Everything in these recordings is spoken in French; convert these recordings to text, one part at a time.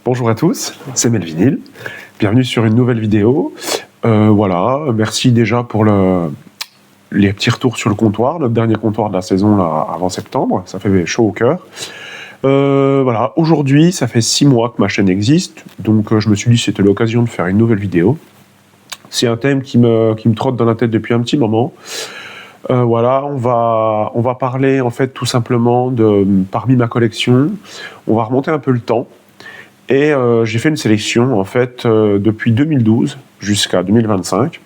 Bonjour à tous, c'est Melvinil. Bienvenue sur une nouvelle vidéo. Voilà, merci déjà pour les petits retours sur le comptoir, notre dernier comptoir de la saison là, avant septembre. Ça fait chaud au cœur. Voilà, aujourd'hui, ça fait 6 mois que ma chaîne existe, donc je me suis dit que c'était l'occasion de faire une nouvelle vidéo. C'est un thème qui me trotte dans la tête depuis un petit moment. Voilà, on va parler en fait tout simplement parmi ma collection. On va remonter un peu le temps. Et j'ai fait une sélection en fait depuis 2012 jusqu'à 2025.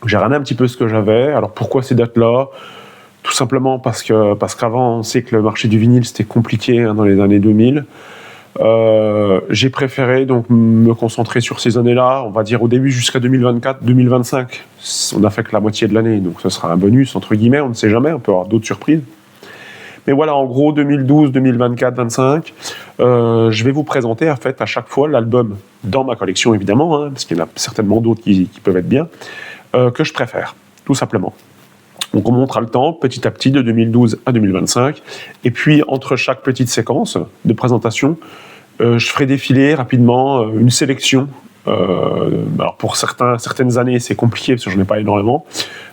J'ai regardé un petit peu ce que j'avais. Alors pourquoi ces dates-là? Tout simplement parce qu'avant on sait que le marché du vinyle c'était compliqué dans les années 2000. J'ai préféré donc me concentrer sur ces années-là, on va dire au début jusqu'à 2024-2025. On n'a fait que la moitié de l'année, donc ce sera un bonus entre guillemets, on ne sait jamais, on peut avoir d'autres surprises. Mais voilà, en gros, 2012, 2024, 2025, je vais vous présenter en fait à chaque fois l'album dans ma collection évidemment, parce qu'il y en a certainement d'autres qui peuvent être bien, que je préfère, tout simplement. Donc on montera le temps petit à petit de 2012 à 2025, et puis entre chaque petite séquence de présentation, je ferai défiler rapidement une sélection. Alors pour certaines années c'est compliqué parce que je n'en ai pas énormément,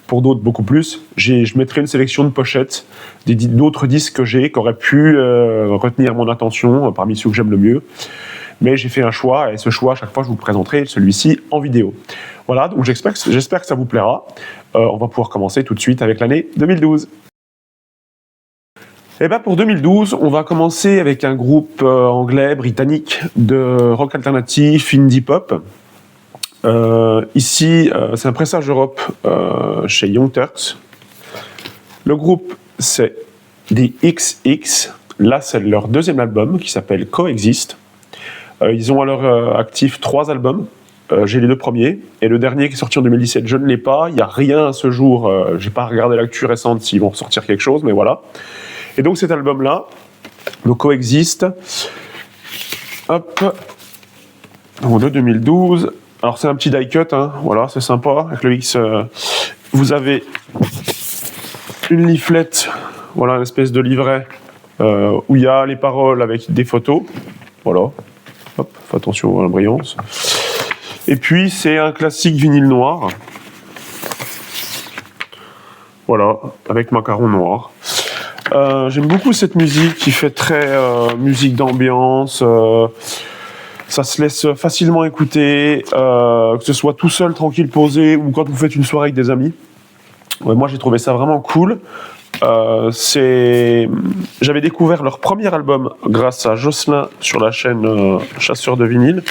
pour d'autres beaucoup plus. Je mettrai une sélection de pochettes d'autres disques que j'ai qui auraient pu retenir mon attention parmi ceux que j'aime le mieux, mais j'ai fait un choix et ce choix à chaque fois je vous le présenterai celui-ci en vidéo. Voilà, donc j'espère que ça vous plaira. On va pouvoir commencer tout de suite avec l'année 2012. Et ben pour 2012, on va commencer avec un groupe anglais, britannique, de rock alternatif, indie pop. Ici, c'est un pressage Europe chez Young Turks. Le groupe, c'est The XX. Là, c'est leur deuxième album qui s'appelle Coexist. Ils ont à leur actif 3 albums. J'ai les 2 premiers. Et le dernier qui est sorti en 2017, je ne l'ai pas. Il n'y a rien à ce jour. Je n'ai pas regardé l'actu récente s'ils vont sortir quelque chose, mais voilà. Et donc cet album-là, le Coexist, hop, de 2012. Alors c'est un petit die cut, voilà, c'est sympa. Avec le X, vous avez une leaflet, voilà, une espèce de livret où il y a les paroles avec des photos. Voilà, hop, fais attention à la brillance. Et puis c'est un classique vinyle noir. Voilà, avec macaron noir. J'aime beaucoup cette musique qui fait très musique d'ambiance. Ça se laisse facilement écouter, que ce soit tout seul, tranquille, posé, ou quand vous faites une soirée avec des amis. Ouais, moi, j'ai trouvé ça vraiment cool. J'avais découvert leur premier album grâce à Jocelyn sur la chaîne Chasseur de vinyle.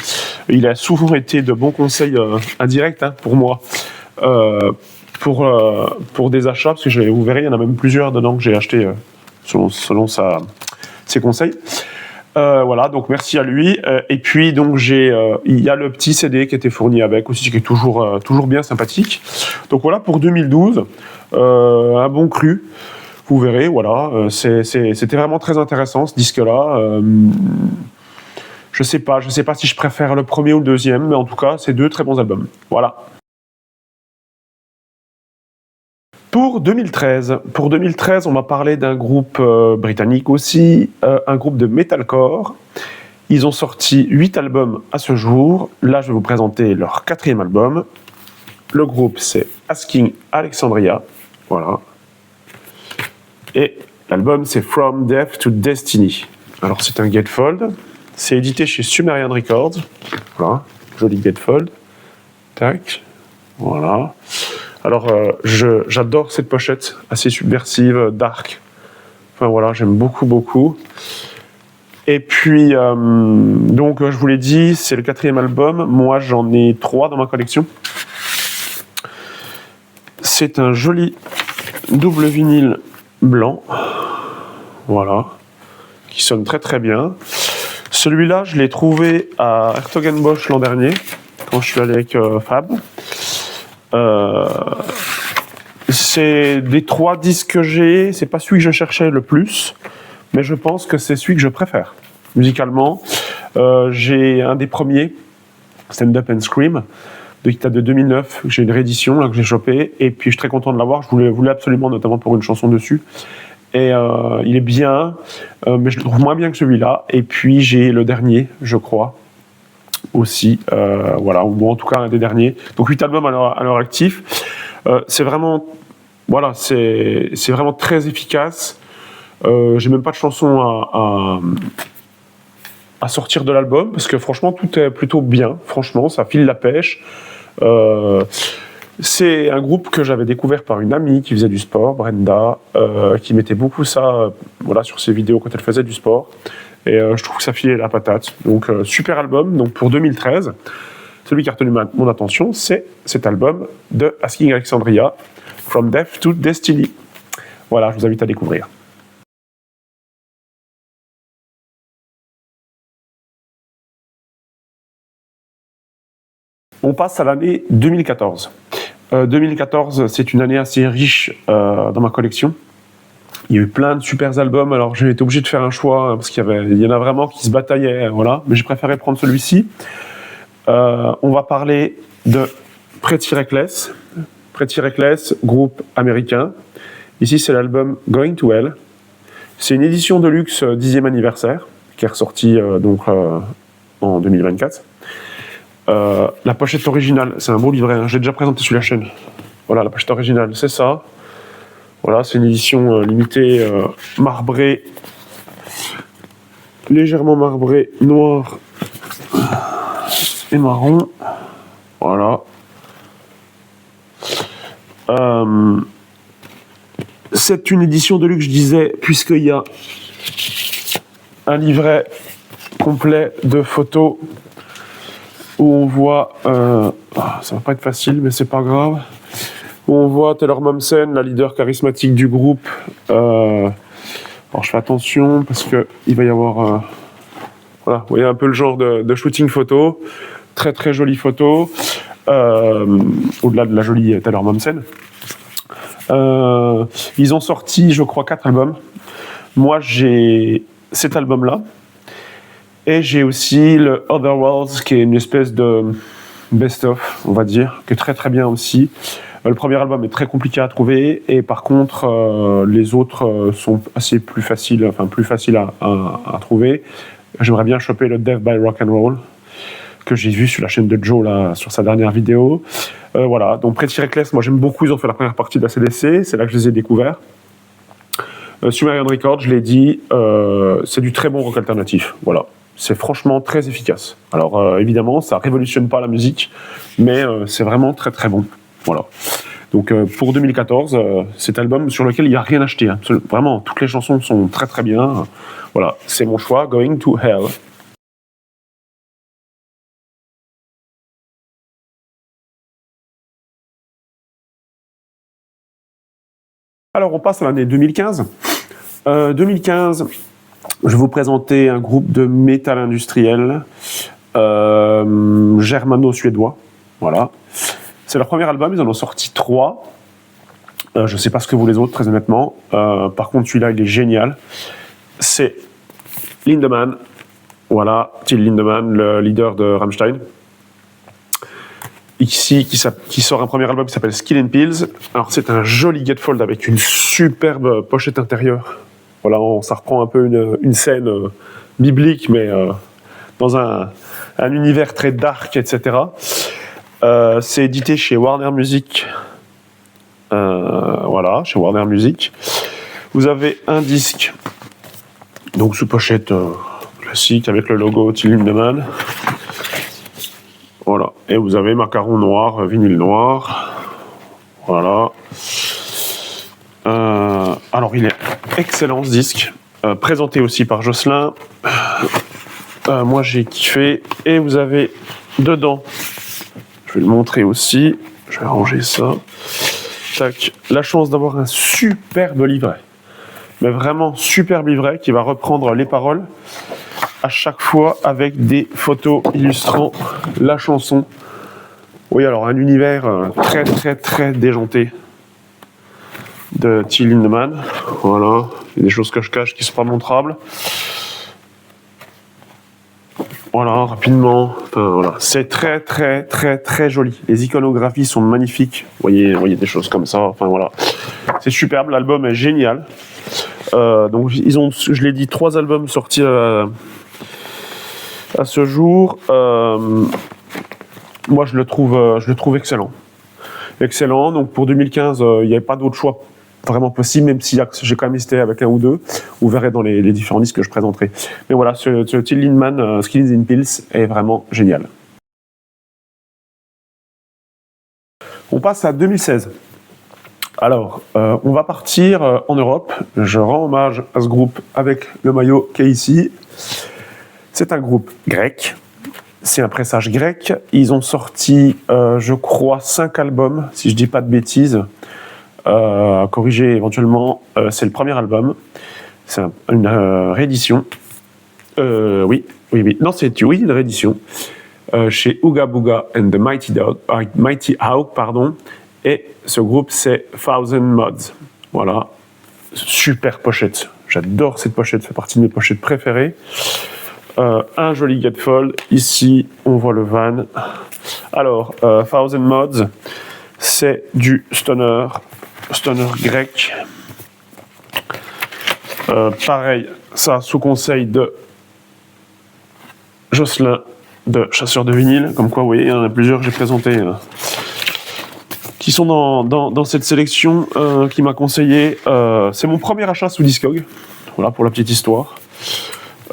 Il a souvent été de bons conseils indirects pour moi. Pour des achats, parce que vous verrez, il y en a même plusieurs dedans que j'ai acheté selon ses conseils. Voilà, donc merci à lui. Et puis donc il y a le petit CD qui était fourni avec aussi, qui est toujours bien sympathique. Donc voilà pour 2012, un bon cru. Vous verrez, voilà, c'était vraiment très intéressant ce disque-là. Je sais pas si je préfère le premier ou le deuxième, mais en tout cas, c'est 2 très bons albums. Voilà. Pour 2013, on va parler d'un groupe britannique aussi, un groupe de metalcore. Ils ont sorti 8 albums à ce jour. Là, je vais vous présenter leur 4e album. Le groupe, c'est Asking Alexandria. Voilà. Et l'album, c'est From Death to Destiny. Alors, c'est un gatefold. C'est édité chez Sumerian Records. Voilà, joli gatefold. Tac. Voilà. Alors, j'adore cette pochette assez subversive, dark. Enfin voilà, j'aime beaucoup. Et puis, donc, je vous l'ai dit, c'est le 4e album. Moi, j'en ai 3 dans ma collection. C'est un joli double vinyle blanc. Voilà. Qui sonne très très bien. Celui-là, je l'ai trouvé à Hertogenbosch l'an dernier, quand je suis allé avec Fab. C'est des 3 disques que j'ai, c'est pas celui que je cherchais le plus, mais je pense que c'est celui que je préfère musicalement. J'ai un des premiers, Stand Up and Scream, qui date de 2009. J'ai une réédition là, que j'ai chopé, et puis je suis très content de l'avoir. Je voulais absolument, notamment pour une chanson dessus. Et il est bien, mais je le trouve moins bien que celui-là. Et puis j'ai le dernier, je crois, aussi, voilà, ou en tout cas un des derniers. Donc 8 albums à leur actif. C'est vraiment, voilà, c'est vraiment très efficace. J'ai même pas de chanson à sortir de l'album, parce que franchement, tout est plutôt bien. Franchement, ça file la pêche. C'est un groupe que j'avais découvert par une amie qui faisait du sport, Brenda, qui mettait beaucoup ça voilà, sur ses vidéos quand elle faisait du sport. Et je trouve que ça filait la patate. Donc, super album. Donc, pour 2013, celui qui a retenu mon attention, c'est cet album de Asking Alexandria, From Death to Destiny. Voilà, je vous invite à découvrir. On passe à l'année 2014. 2014, c'est une année assez riche dans ma collection. Il y a eu plein de super albums, alors j'ai été obligé de faire un choix, parce qu'il y en a vraiment qui se bataillaient, voilà. Mais j'ai préféré prendre celui-ci. On va parler de Pretty Reckless. Pretty Reckless, groupe américain. Ici, c'est l'album Going to Hell. C'est une édition de luxe 10e anniversaire, qui est ressortie donc en 2024. La pochette originale, c'est un beau livret, hein. J'ai déjà présenté sur la chaîne. Voilà, la pochette originale, c'est ça. Voilà, c'est une édition limitée marbrée, légèrement marbrée, noir et marron. Voilà. C'est une édition de luxe, je disais, puisqu'il y a un livret complet de photos où on voit, ça va pas être facile, mais c'est pas grave, où on voit Taylor Momsen, la leader charismatique du groupe. Alors je fais attention parce que il va y avoir, voilà, vous voyez un peu le genre de shooting photo, très très jolie photo, au-delà de la jolie Taylor Momsen. Ils ont sorti, je crois, 4 albums. Moi, j'ai cet album-là. Et j'ai aussi le Other Worlds, qui est une espèce de best-of, on va dire, qui est très très bien aussi. Le premier album est très compliqué à trouver, et par contre, les autres sont assez plus faciles à trouver. J'aimerais bien choper le Death by Rock and Roll, que j'ai vu sur la chaîne de Joe, là, sur sa dernière vidéo. Voilà, donc Pretty Reckless, moi j'aime beaucoup, ils ont fait la première partie de la CDC, c'est là que je les ai découverts. Sumerian Records, je l'ai dit, c'est du très bon rock alternatif, voilà. C'est franchement très efficace. Alors évidemment, ça révolutionne pas la musique, mais c'est vraiment très très bon. Voilà. Donc pour 2014, cet album sur lequel il n'y a rien acheté. Hein. Vraiment, toutes les chansons sont très très bien. Voilà, c'est mon choix, Going to Hell. Alors on passe à l'année 2015. 2015, je vais vous présenter un groupe de métal industriel germano-suédois. Voilà. C'est leur premier album, ils en ont sorti 3. Je ne sais pas ce que vous les autres, très honnêtement. Par contre, celui-là, il est génial. C'est Lindemann. Voilà, Till Lindemann, le leader de Rammstein. Ici, qui sort un premier album qui s'appelle Skin and Pills. Alors, c'est un joli gatefold avec une superbe pochette intérieure. Voilà, ça reprend un peu une scène biblique, mais dans un univers très dark, etc. C'est édité chez Warner Music. Voilà, chez Warner Music. Vous avez un disque, donc sous pochette classique, avec le logo Till Lindemann. Voilà, et vous avez macaron noir, vinyle noir. Voilà. Alors, il est excellent ce disque. Présenté aussi par Jocelyn. Moi, j'ai kiffé. Et vous avez dedans, je vais le montrer aussi. Je vais ranger ça. Tac. La chance d'avoir un superbe livret. Mais vraiment superbe livret qui va reprendre les paroles à chaque fois avec des photos illustrant la chanson. Oui, alors un univers très très très déjanté de Till Lindemann. Voilà, il y a des choses que je cache qui ne sont pas montrables. Voilà, rapidement. Enfin, voilà. C'est très très très très joli. Les iconographies sont magnifiques. Vous voyez des choses comme ça. Enfin voilà, c'est superbe. L'album est génial. Donc ils ont, je l'ai dit, 3 albums sortis à à ce jour, moi je le trouve excellent. Excellent, donc pour 2015, il n'y avait pas d'autre choix vraiment possible, même si j'ai quand même hésité avec un ou deux. Vous verrez dans les différents disques que je présenterai. Mais voilà, ce Till Lindemann, Skinnies in Pills est vraiment génial. On passe à 2016. Alors, on va partir en Europe. Je rends hommage à ce groupe avec le maillot qui est ici. C'est un groupe grec. C'est un pressage grec. Ils ont sorti, je crois, 5 albums, si je dis pas de bêtises. Corrigez éventuellement, c'est le premier album. C'est une réédition. Oui. Non, oui, une réédition. Chez Ooga Booga and the Mighty Hawk, pardon. Et ce groupe, c'est Thousand Mods. Voilà. Super pochette. J'adore cette pochette. Ça fait partie de mes pochettes préférées. Un joli gatefold. Ici, on voit le van. Alors, Thousand Mods, c'est du stoner grec. Pareil, ça sous conseil de Jocelyn de Chasseur de vinyle. Comme quoi, vous voyez, il y en a plusieurs que j'ai présentés qui sont dans cette sélection qui m'a conseillé. C'est mon premier achat sous Discog. Voilà, pour la petite histoire.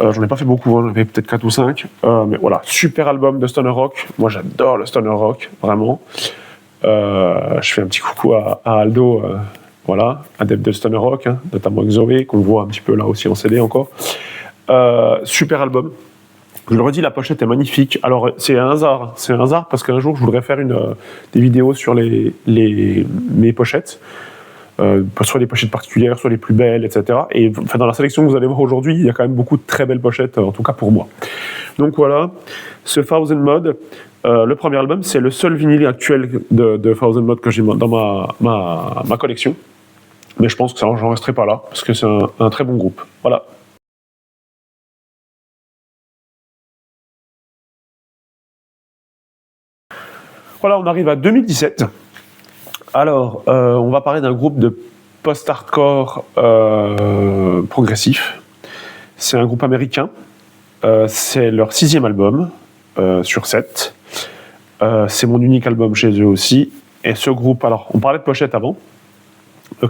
J'en ai pas fait beaucoup, j'en ai fait peut-être 4 ou 5. Mais voilà, super album de stoner rock. Moi, j'adore le stoner rock, vraiment. Je fais un petit coucou à Aldo, voilà, adepte de stoner rock, hein, notamment avec Zoé, qu'on voit un petit peu là aussi en CD encore. Super album. Je le redis, la pochette est magnifique. Alors, c'est un hasard parce qu'un jour, je voudrais faire des vidéos sur mes pochettes. Soit les pochettes particulières, soit les plus belles, etc. Et enfin, dans la sélection que vous allez voir aujourd'hui, il y a quand même beaucoup de très belles pochettes, en tout cas pour moi. Donc voilà, ce Thousand Mod, le premier album, c'est le seul vinyle actuel de Thousand Mod que j'ai dans ma collection. Mais je pense que j'en resterai pas là, parce que c'est un très bon groupe. Voilà. Voilà, on arrive à 2017. Alors, on va parler d'un groupe de post-hardcore progressif. C'est un groupe américain. C'est leur 6e album sur 7. C'est mon unique album chez eux aussi. Et ce groupe, alors, on parlait de pochette avant.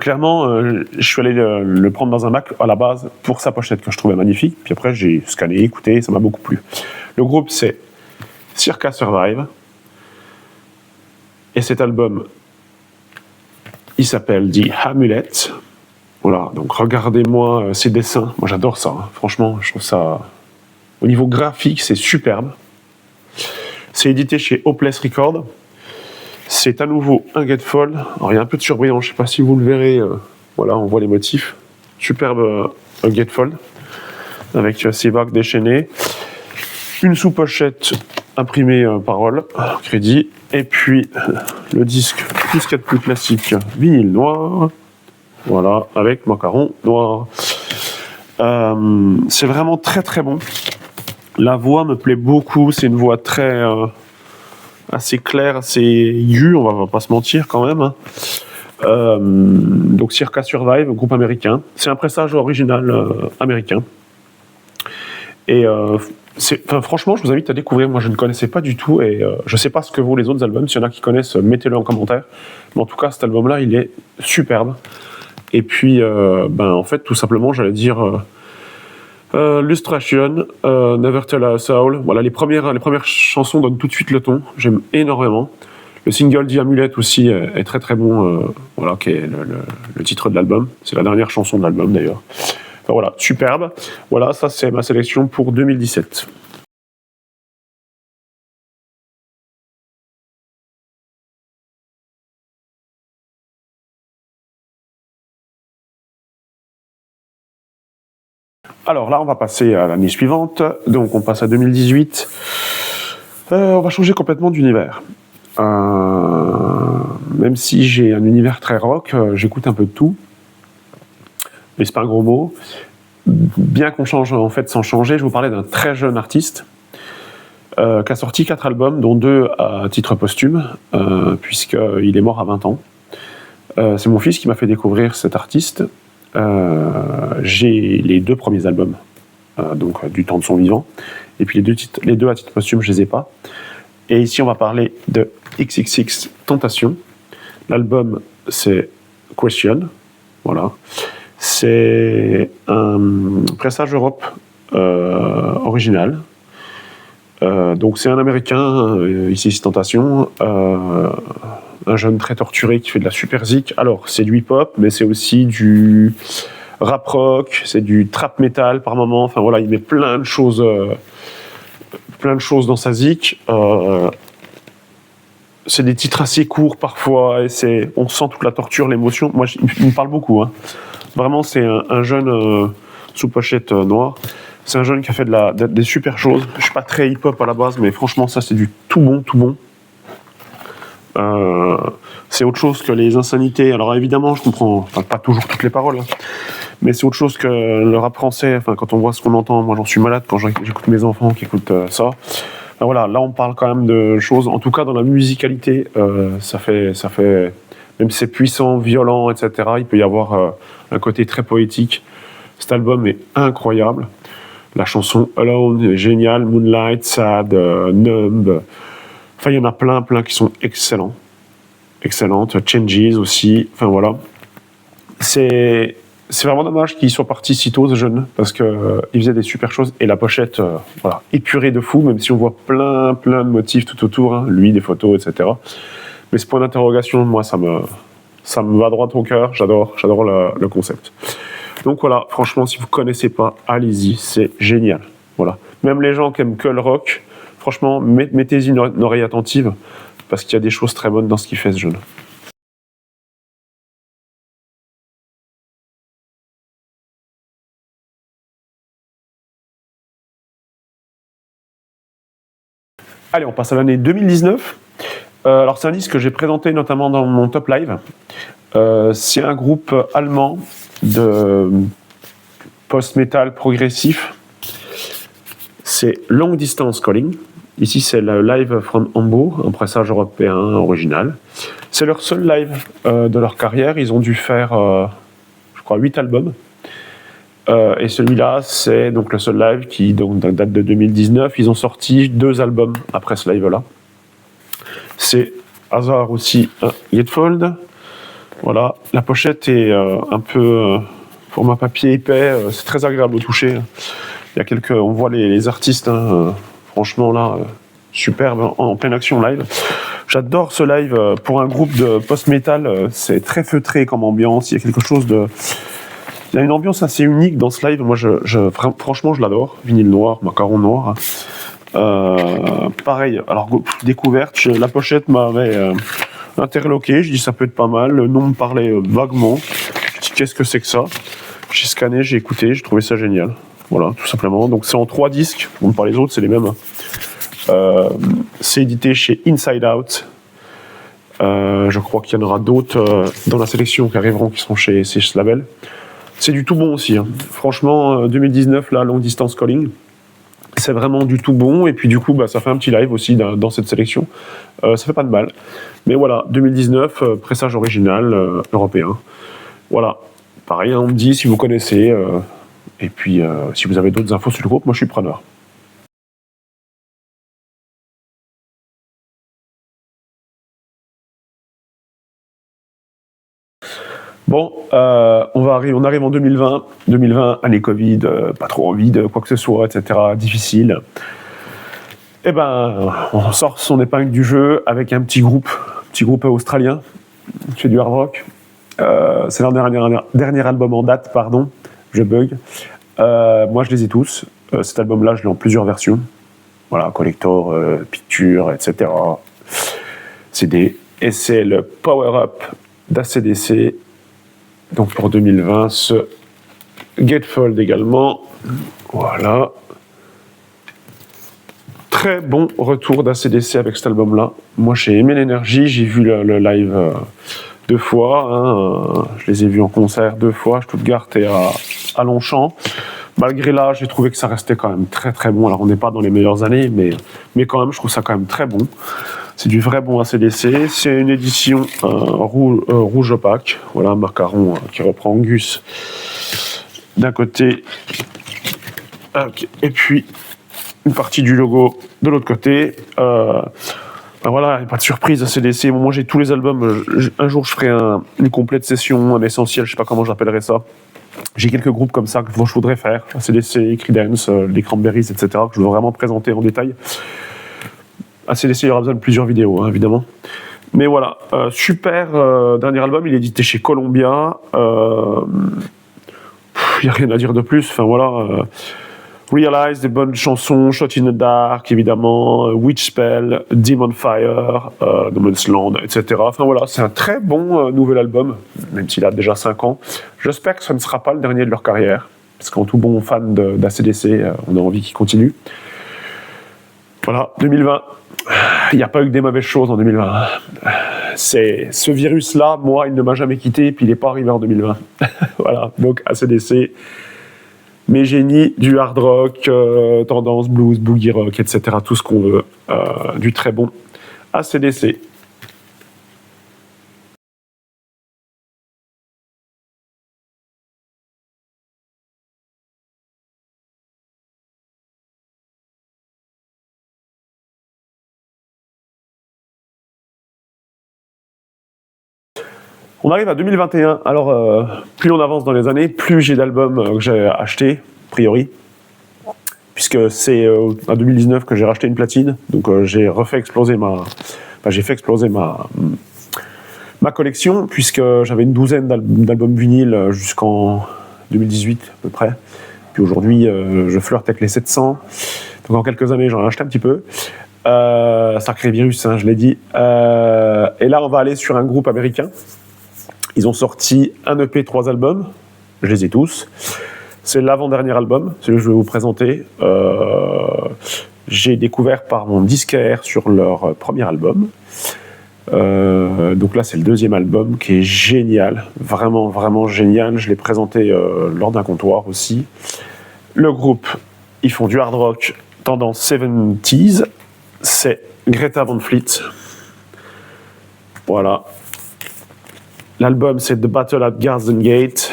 Clairement, je suis allé le prendre dans un Mac à la base pour sa pochette que je trouvais magnifique. Puis après, j'ai scanné, écouté, ça m'a beaucoup plu. Le groupe, c'est Circa Survive. Et cet album, il s'appelle The Amulet. Voilà, donc regardez-moi ces dessins. Moi, j'adore ça. Hein. Franchement, je trouve ça... Au niveau graphique, c'est superbe. C'est édité chez Hopeless Records. C'est à nouveau un gatefold. Alors, il y a un peu de surbrillance, je ne sais pas si vous le verrez. Voilà, on voit les motifs. Superbe gatefold. Avec ces vagues déchaînées. Une sous-pochette imprimée parole, crédit. Et puis, le disque, tout ce qu'il y a de plus classique. Vinyle noir. Voilà, avec macaron noir. C'est vraiment très très bon. La voix me plaît beaucoup. C'est une voix très... assez clair, assez aigu, on va pas se mentir quand même. Hein. Donc Circa Survive, groupe américain. C'est un pressage original américain. Et franchement, je vous invite à découvrir. Moi, je ne connaissais pas du tout et je sais pas ce que vaut les autres albums. S'il y en a qui connaissent, mettez-le en commentaire. Mais en tout cas, cet album-là, il est superbe. Et puis, en fait, tout simplement, j'allais dire... Lustration, Never Tell a Soul. Voilà, les premières chansons donnent tout de suite le ton. J'aime énormément. Le single The Amulet aussi est très très bon. Voilà, qui est le titre de l'album. C'est la dernière chanson de l'album d'ailleurs. Enfin, voilà, superbe. Voilà, ça c'est ma sélection pour 2017. Alors là, on va passer à l'année suivante. Donc, on passe à 2018. On va changer complètement d'univers. Même si j'ai un univers très rock, j'écoute un peu de tout. Mais c'est pas un gros mot. Bien qu'on change, en fait, sans changer, je vous parlais d'un très jeune artiste qui a sorti 4 albums, dont 2 à titre posthume, puisqu'il est mort à 20 ans. C'est mon fils qui m'a fait découvrir cet artiste. J'ai les 2 premiers albums donc du temps de son vivant. Et puis les deux à titre posthume, je les ai pas. Et ici, on va parler de XXX Tentation. L'album, c'est Question. Voilà. C'est un pressage Europe original. Donc c'est un Américain, ici c'est Tentation, un jeune très torturé qui fait de la super zik. Alors c'est du hip-hop, mais c'est aussi du rap rock, c'est du trap metal par moment. Enfin voilà, il met plein de choses dans sa zik. C'est des titres assez courts parfois, et on sent toute la torture, l'émotion. Moi, il me parle beaucoup. Hein. Vraiment, c'est un jeune sous pochette noire. C'est un jeune qui a fait des super choses. Je suis pas très hip-hop à la base, mais franchement, ça, c'est du tout bon, tout bon. C'est autre chose que les insanités. Alors évidemment, je comprends pas toujours toutes les paroles, hein, mais c'est autre chose que le rap français. Enfin, quand on voit ce qu'on entend, moi, j'en suis malade quand j'écoute mes enfants qui écoutent ça. Ben voilà, là, on parle quand même de choses. En tout cas, dans la musicalité, ça fait. Même si c'est puissant, violent, etc. Il peut y avoir un côté très poétique. Cet album est incroyable. La chanson Alone est géniale, Moonlight, Sad, Numb. Enfin, il y en a plein qui sont excellents. Excellentes. Changes aussi. Enfin, voilà. C'est vraiment dommage qu'il soit parti si tôt, ce jeune, parce qu'il faisait des super choses. Et la pochette, voilà, épurée de fou, même si on voit plein de motifs tout autour, hein, lui, des photos, etc. Mais ce point d'interrogation, moi, ça me va droit au cœur. J'adore le concept. Donc voilà, franchement, si vous connaissez pas, allez-y, c'est génial. Voilà. Même les gens qui aiment que le rock, franchement, mettez-y une oreille attentive, parce qu'il y a des choses très bonnes dans ce qu'il fait, ce jeune. Allez, on passe à l'année 2019. Alors, c'est un disque que j'ai présenté notamment dans mon top live. C'est un groupe allemand de post-metal progressif. C'est Long Distance Calling. Ici, c'est le live from Hambourg, un pressage européen original. C'est leur seul live de leur carrière. Ils ont dû faire, je crois, 8 albums. Et celui-là, c'est donc le seul live qui donc, date de 2019. Ils ont sorti 2 albums après ce live-là. C'est hasard aussi un Gatefold. Voilà, la pochette est un peu format papier épais. C'est très agréable au toucher. Il y a on voit les artistes, hein, franchement là, superbe, en pleine action live. J'adore ce live pour un groupe de post-metal. C'est très feutré comme ambiance. Il y a quelque chose de. Il y a une ambiance assez unique dans ce live. Moi, franchement, je l'adore. Vinyle noir, macaron noir. Pareil, alors découverte, la pochette m'avait interloqué. Je dis ça peut être pas mal. Le nom me parlait vaguement. Je dis qu'est-ce que c'est que ça? J'ai scanné, j'ai écouté, j'ai trouvé ça génial. Voilà, tout simplement. Donc c'est en 3 disques. Bon, pas les autres, c'est les mêmes. C'est édité chez Inside Out. Je crois qu'il y en aura d'autres dans la sélection qui arriveront, qui seront chez ce label. C'est du tout bon aussi. Hein. Franchement, 2019, là, Long Distance Calling, c'est vraiment du tout bon. Et puis du coup, ça fait un petit live aussi dans cette sélection. Ça fait pas de mal. Mais voilà, 2019, pressage original européen. Voilà. Pareil, on me dit si vous connaissez. Et puis, si vous avez d'autres infos sur le groupe, moi je suis preneur. Bon, on arrive en 2020. 2020, année Covid, pas trop envie de quoi que ce soit, etc. Difficile. Eh ben, on sort son épingle du jeu avec un petit groupe australien, qui fait du hard rock. C'est leur dernier album en date, pardon, je bug. Moi, je les ai tous. Cet album-là, je l'ai en plusieurs versions. Voilà, collector, picture, etc. CD. Et c'est le Power Up d'ACDC. Donc pour 2020, ce Gatefold également. Voilà. Très bon retour d'ACDC avec cet album-là. Moi, j'ai aimé l'énergie. J'ai vu le live 2 fois. Hein. Je les ai vus en concert 2 fois, à Stuttgart et à Longchamp. Malgré là, j'ai trouvé que ça restait quand même très très bon. Alors on n'est pas dans les meilleures années, mais quand même, je trouve ça quand même très bon. C'est du vrai bon ACDC. C'est une édition rouge opaque. Voilà, un macaron qui reprend Angus d'un côté Et puis, une partie du logo de l'autre côté. Voilà, il n'y a pas de surprise, ACDC. Moi, j'ai tous les albums. Un jour, je ferai une complète session, un essentiel, je sais pas comment j'appellerais ça. J'ai quelques groupes comme ça que je voudrais faire. ACDC, Creedence, les Cranberries, etc. que je veux vraiment présenter en détail. ACDC, il y aura besoin de plusieurs vidéos, hein, évidemment. Mais voilà, super dernier album, il est édité chez Columbia. Il n'y a rien à dire de plus. Enfin voilà. Realize, des bonnes chansons, Shot in the Dark, évidemment, Witch Spell, Demon Fire, No Man's Land, etc. Enfin voilà, c'est un très bon nouvel album, même s'il a déjà 5 ans. J'espère que ce ne sera pas le dernier de leur carrière, parce qu'en tout bon fan d'ACDC, on a envie qu'il continue. Voilà, 2020. Il n'y a pas eu que des mauvaises choses en 2020. C'est ce virus-là, moi, il ne m'a jamais quitté, puis il n'est pas arrivé en 2020. Voilà, donc ACDC, mes génies du hard rock, tendance blues, boogie rock, etc. Tout ce qu'on veut, du très bon ACDC. On arrive à 2021. Alors, plus on avance dans les années, plus j'ai d'albums que j'ai achetés, a priori. Puisque c'est en 2019 que j'ai racheté une platine. Donc, j'ai fait exploser ma collection, puisque j'avais une douzaine d'albums vinyles jusqu'en 2018 à peu près. Puis aujourd'hui, je flirte avec les 700. Donc, en quelques années, j'en ai acheté un petit peu. Sacré virus, hein, je l'ai dit. Et là, on va aller sur un groupe américain. Ils ont sorti un EP, 3 albums. Je les ai tous. C'est l'avant-dernier album, celui que je vais vous présenter. J'ai découvert par mon disquaire sur leur premier album. Donc là, c'est le deuxième album qui est génial. Vraiment, vraiment génial. Je l'ai présenté lors d'un comptoir aussi. Le groupe, ils font du hard rock tendance 70s. C'est Greta Van Fleet. Voilà. L'album, c'est The Battle at Garden Gate.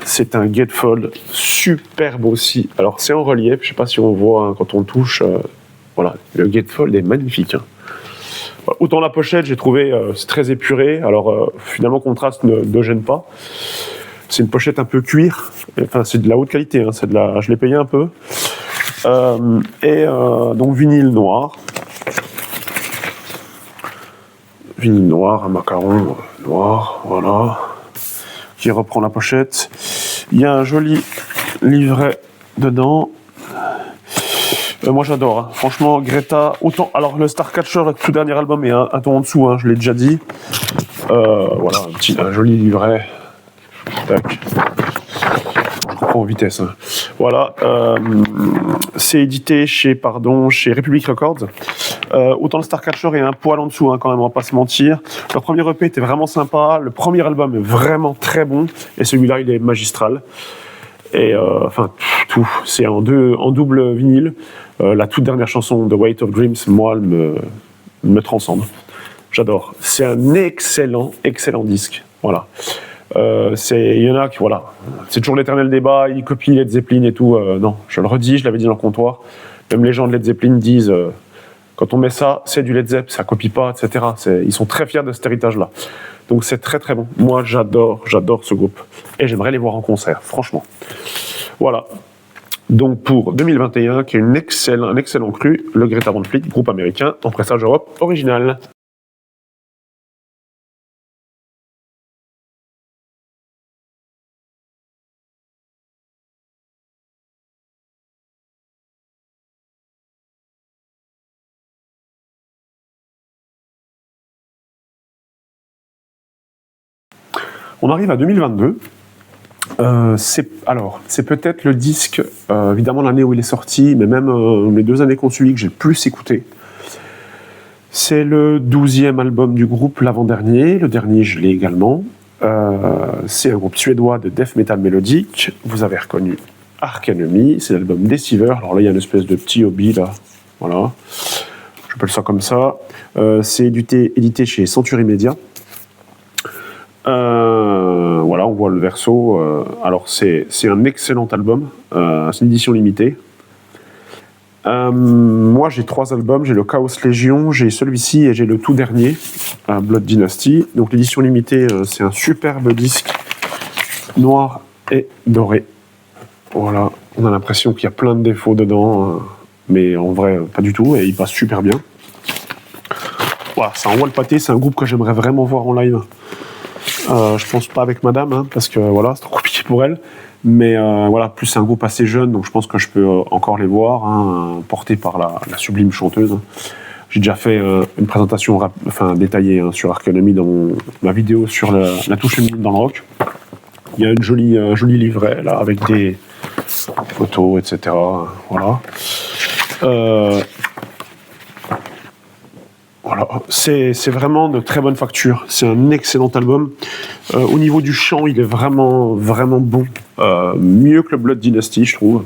C'est un gatefold superbe aussi. Alors, c'est en relief. Je ne sais pas si on voit hein, quand on touche. Voilà, le gatefold est magnifique. Hein. Autant la pochette, j'ai trouvé c'est très épuré. Alors, finalement, contraste ne gêne pas. C'est une pochette un peu cuir. Enfin, c'est de la haute qualité. Hein. Je l'ai payé un peu. Donc, vinyle noir. Vinyle noir, un macaron noir, voilà, qui reprend la pochette. Il y a un joli livret dedans. Moi j'adore, hein. Franchement Greta, autant. Alors le Starcatcher, le tout dernier album est un ton en dessous, hein, je l'ai déjà dit. Voilà, un joli livret. Tac. Je reprends en vitesse. Hein. Voilà, c'est édité chez Republic Records. Autant le Starcatcher est un poil en dessous, hein, quand même, on va pas se mentir. Le premier EP était vraiment sympa, le premier album est vraiment très bon, et celui-là, il est magistral. Et enfin, tout, c'est en double vinyle. La toute dernière chanson, The Weight of Dreams, moi, elle me transcende. J'adore. C'est un excellent disque. Voilà. Il y en a qui, voilà, c'est toujours l'éternel débat, ils copient Led Zeppelin et tout. Non, je le redis, je l'avais dit dans le comptoir. Même les gens de Led Zeppelin disent... quand on met ça, c'est du Led Zepp, ça copie pas, etc. Ils sont très fiers de cet héritage-là. Donc c'est très très bon. Moi j'adore ce groupe. Et j'aimerais les voir en concert, franchement. Voilà. Donc pour 2021, qui est un excellent cru, le Greta Van Fleet, groupe américain, en pressage Europe original. On arrive à 2022. C'est peut-être le disque, évidemment l'année où il est sorti, mais même les 2 années qu'on suit que j'ai le plus écouté. C'est le 12e album du groupe, l'avant-dernier. Le dernier, je l'ai également. C'est un groupe suédois de death metal mélodique. Vous avez reconnu Arch Enemy, c'est l'album Deceiver. Alors là, il y a une espèce de petit hobby, là. Voilà. J'appelle ça comme ça. C'est édité chez Century Media. Voilà, on voit le verso. Alors, c'est un excellent album. C'est une édition limitée. Moi, j'ai 3 albums. J'ai le Chaos Légion, j'ai celui-ci et j'ai le tout dernier, Blood Dynasty. Donc, l'édition limitée, c'est un superbe disque noir et doré. Voilà, on a l'impression qu'il y a plein de défauts dedans, mais en vrai, pas du tout, et il passe super bien. Voilà, ça envoie le pâté, c'est un groupe que j'aimerais vraiment voir en live. Je pense pas avec madame, hein, parce que voilà, c'est trop compliqué pour elle. Mais voilà, plus c'est un groupe assez jeune, donc je pense que je peux encore les voir, hein, portés par la sublime chanteuse. J'ai déjà fait une présentation détaillée sur Arconomy dans ma vidéo sur la touche féminine dans le rock. Il y a une jolie livret là, avec des photos, etc. Voilà. Voilà, c'est vraiment de très bonne facture. C'est un excellent album. Au niveau du chant, il est vraiment, vraiment bon. Mieux que le Blood Dynasty, je trouve.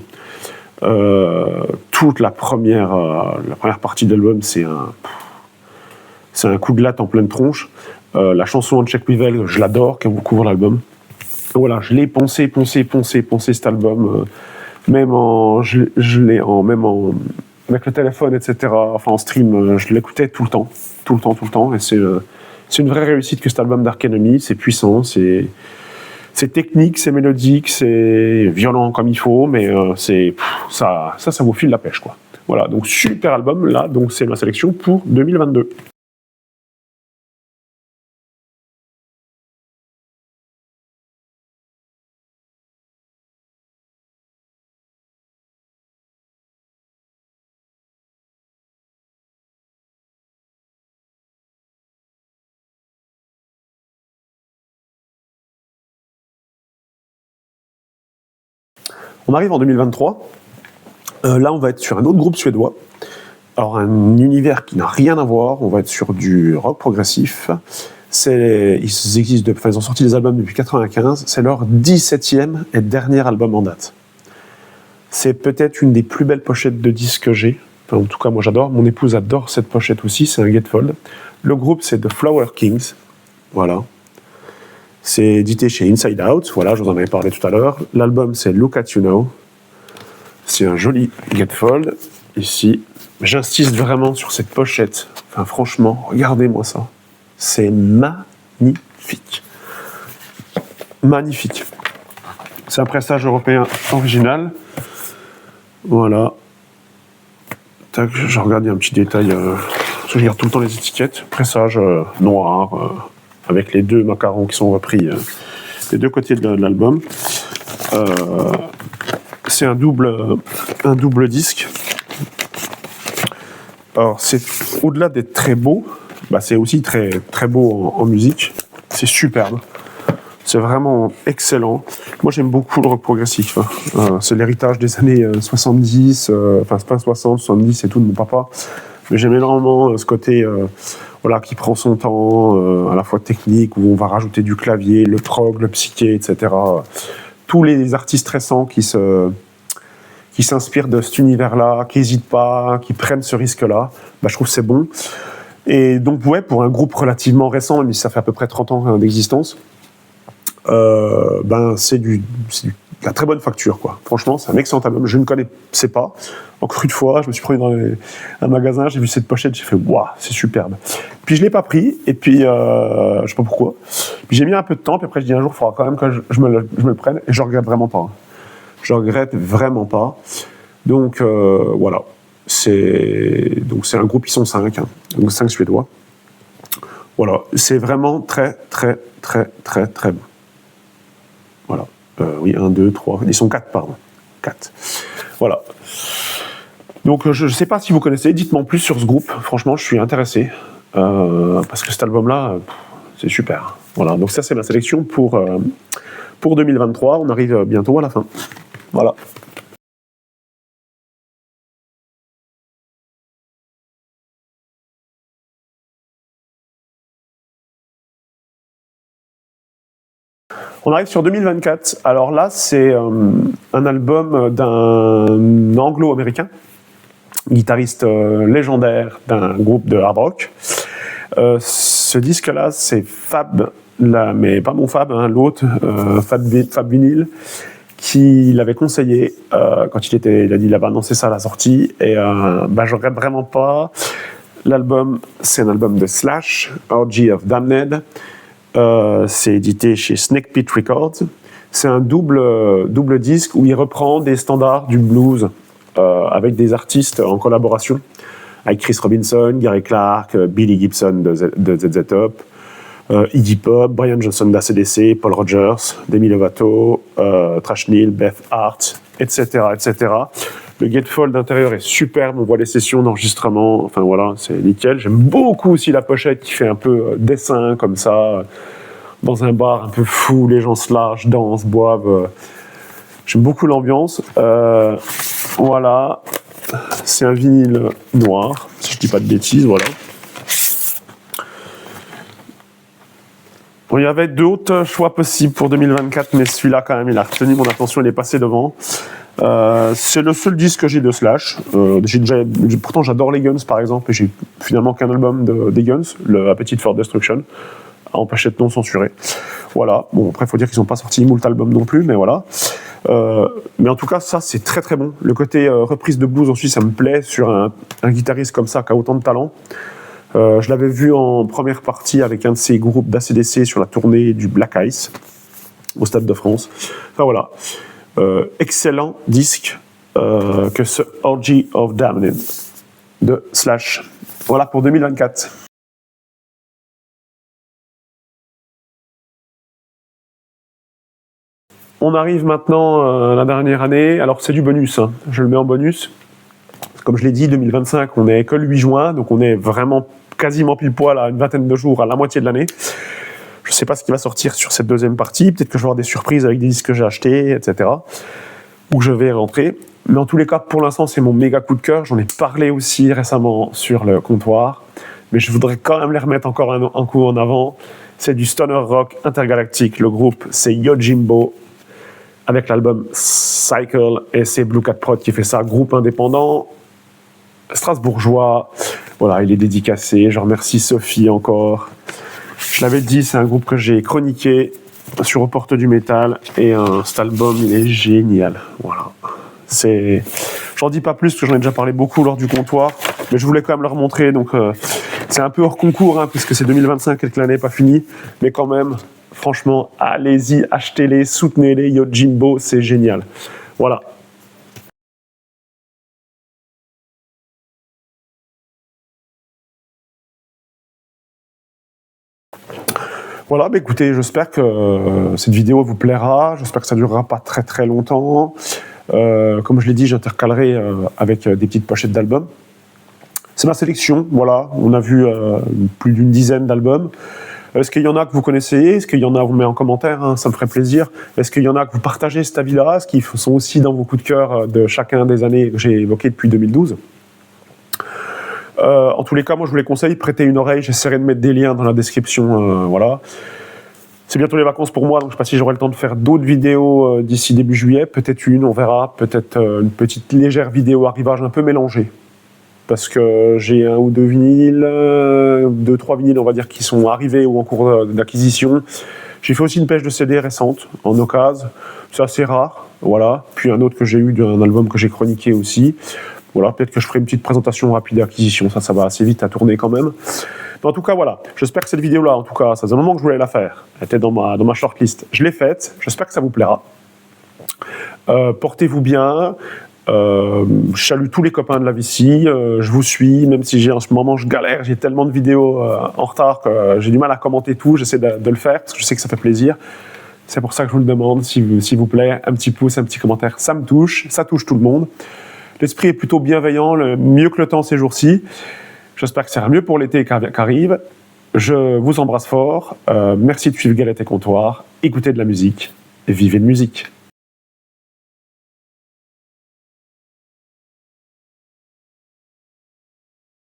Toute la première partie de l'album, c'est un coup de latte en pleine tronche. La chanson Unchecked Weevil, je l'adore, qui couvre l'album. Voilà, je l'ai poncé cet album. Avec le téléphone, etc. Enfin, en stream, je l'écoutais tout le temps. Et c'est une vraie réussite que cet album d'Arconomy. C'est puissant, c'est technique, c'est mélodique, c'est violent comme il faut, mais ça vous file la pêche, quoi. Voilà, donc super album, là, donc c'est ma sélection pour 2022. On arrive en 2023. Là, on va être sur un autre groupe suédois. Alors, un univers qui n'a rien à voir. On va être sur du rock progressif. Ils ont sorti des albums depuis 1995. C'est leur 17e et dernier album en date. C'est peut-être une des plus belles pochettes de disques que j'ai. Enfin, en tout cas, moi, j'adore. Mon épouse adore cette pochette aussi. C'est un gatefold. Le groupe, c'est The Flower Kings. Voilà. C'est édité chez Inside Out, voilà, je vous en avais parlé tout à l'heure. L'album, c'est Look at You Now. C'est un joli gatefold, ici. J'insiste vraiment sur cette pochette. Enfin, franchement, regardez-moi ça. C'est magnifique. Magnifique. C'est un pressage européen original. Voilà. Tac, je regarde, il y a un petit détail. Je regarde tout le temps les étiquettes. Pressage noir. Avec les 2 macarons qui sont repris des 2 côtés de l'album. C'est un double disque. Alors, c'est au-delà d'être très beau, c'est aussi très, très beau en musique. C'est superbe. C'est vraiment excellent. Moi, j'aime beaucoup le rock progressif. C'est l'héritage des années 70, enfin, c'est pas 60, 70 et tout de mon papa. Mais j'aime énormément ce côté qui prend son temps, à la fois technique, où on va rajouter du clavier, le prog, le psyché, etc. Tous les artistes récents qui s'inspirent de cet univers-là, qui n'hésitent pas, qui prennent ce risque-là, je trouve que c'est bon. Et donc, ouais, pour un groupe relativement récent, même si ça fait à peu près 30 ans d'existence, c'est de la très bonne facture, quoi. Franchement, c'est un excellent album. Je ne connaissais pas. Encore une fois, je me suis pris dans un magasin, j'ai vu cette pochette, j'ai fait waouh, c'est superbe. Puis je l'ai pas pris, et puis je sais pas pourquoi. Puis j'ai mis un peu de temps, puis après je dis un jour, il faudra quand même que je me le prenne, et je regrette vraiment pas. Je regrette vraiment pas. Donc voilà. Donc c'est un groupe, ils sont 5, donc 5 Suédois. Voilà, c'est vraiment très, très, très, très, très bon. Voilà. Oui, 1, 2, 3. Ils sont 4, pardon. 4. Voilà. Donc, je ne sais pas si vous connaissez. Dites-moi en plus sur ce groupe. Franchement, je suis intéressé. Parce que cet album-là, c'est super. Voilà. Donc, ça, c'est ma sélection pour 2023. On arrive bientôt à la fin. Voilà. On arrive sur 2024. Alors là, c'est un album d'un anglo-américain, guitariste légendaire d'un groupe de hard rock. Ce disque-là, c'est Fab, mais pas mon Fab, l'autre, Fab Vinyl, qui l'avait conseillé quand il a dit il avait annoncé ça à la sortie, et je regrette vraiment pas. L'album, c'est un album de Slash, Orgy of Damned. C'est édité chez Snake Pit Records. C'est un double disque où il reprend des standards du blues avec des artistes en collaboration, avec Chris Robinson, Gary Clark, Billy Gibson de ZZ Top, Iggy Pop, Brian Johnson d'ACDC, Paul Rogers, Demi Lovato, Thrash Neil, Beth Hart, etc., etc. Le gatefold d'intérieur est superbe, on voit les sessions d'enregistrement, enfin voilà, c'est nickel. J'aime beaucoup aussi la pochette qui fait un peu dessin comme ça, dans un bar un peu fou, les gens se lâchent, dansent, boivent. J'aime beaucoup l'ambiance. Voilà, c'est un vinyle noir, si je dis pas de bêtises, voilà. Bon, il y avait d'autres choix possibles pour 2024, mais celui-là, quand même, il a retenu mon attention, il est passé devant. C'est le seul disque que j'ai de Slash. Pourtant, j'adore les Guns, par exemple, et j'ai finalement qu'un album des Guns, le Appetite for Destruction, en pochette non censurée. Voilà. Bon, après, il faut dire qu'ils n'ont pas sorti moult albums non plus, mais voilà. Mais en tout cas, ça, c'est très très bon. Le côté reprise de blues aussi, ça me plaît sur un guitariste comme ça, qui a autant de talent. Je l'avais vu en première partie avec un de ces groupes d'ACDC sur la tournée du Black Ice au Stade de France. Enfin voilà, excellent disque que ce Orgy of Damned de Slash. Voilà pour 2024. On arrive maintenant à la dernière année. Alors c'est du bonus, hein. Je le mets en bonus. Comme je l'ai dit, 2025, on n'est que le 8 juin, donc on est vraiment quasiment pile poil à une vingtaine de jours, à la moitié de l'année. Je ne sais pas ce qui va sortir sur cette deuxième partie. Peut-être que je vais avoir des surprises avec des disques que j'ai achetés, etc. Ou que je vais rentrer. Mais en tous les cas, pour l'instant, c'est mon méga coup de cœur. J'en ai parlé aussi récemment sur le comptoir. Mais je voudrais quand même les remettre encore un coup en avant. C'est du stoner rock intergalactique. Le groupe, c'est Yojimbo, avec l'album Cycle, et c'est Blue Cat Prod qui fait ça, groupe indépendant strasbourgeois. Voilà, il est dédicacé. Je remercie Sophie encore. Je l'avais dit, c'est un groupe que j'ai chroniqué sur Aux Portes du Métal, et cet album, il est génial. Voilà. J'en dis pas plus, parce que j'en ai déjà parlé beaucoup lors du comptoir, mais je voulais quand même leur montrer. Donc, c'est un peu hors concours, hein, puisque c'est 2025 et que l'année n'est pas finie, mais quand même, franchement, allez-y, achetez-les, soutenez-les. Yojimbo, c'est génial. Voilà. Voilà, bah écoutez, j'espère que cette vidéo vous plaira, j'espère que ça ne durera pas très très longtemps. Comme je l'ai dit, j'intercalerai avec des petites pochettes d'albums. C'est ma sélection, voilà, on a vu plus d'une dizaine d'albums. Est-ce qu'il y en a que vous connaissez? Est-ce qu'il y en a, vous mettez en commentaire, hein, ça me ferait plaisir. Est-ce qu'il y en a que vous partagez cet avis-là? Est-ce qu'ils sont aussi dans vos coups de cœur de chacun des années que j'ai évoquées depuis 2012? En tous les cas, moi je vous les conseille, prêtez une oreille, j'essaierai de mettre des liens dans la description, voilà. C'est bientôt les vacances pour moi, donc je ne sais pas si j'aurai le temps de faire d'autres vidéos d'ici début juillet, peut-être une, on verra, peut-être une petite légère vidéo arrivage un peu mélangée. Parce que j'ai un ou deux vinyles, 2-3 vinyles on va dire qui sont arrivés ou en cours d'acquisition. J'ai fait aussi une pêche de CD récente, en occasion, c'est assez rare, voilà. Puis un autre que j'ai eu d'un album que j'ai chroniqué aussi. Voilà, peut-être que je ferai une petite présentation rapide d'acquisition, ça va assez vite à tourner quand même. Mais en tout cas, voilà, j'espère que cette vidéo-là, en tout cas, ça faisait un moment que je voulais la faire. Elle était dans ma shortlist. Je l'ai faite, j'espère que ça vous plaira. Portez-vous bien. Je salue tous les copains de la Vici. Je vous suis, même si en ce moment je galère, j'ai tellement de vidéos en retard que j'ai du mal à commenter tout. J'essaie de le faire parce que je sais que ça fait plaisir. C'est pour ça que je vous le demande, s'il vous plaît, un petit pouce, un petit commentaire, ça me touche, ça touche tout le monde. L'esprit est plutôt bienveillant, mieux que le temps ces jours-ci. J'espère que ça ira mieux pour l'été qui arrive. Je vous embrasse fort. Merci de suivre Galette et Comptoir. Écoutez de la musique et vivez de musique.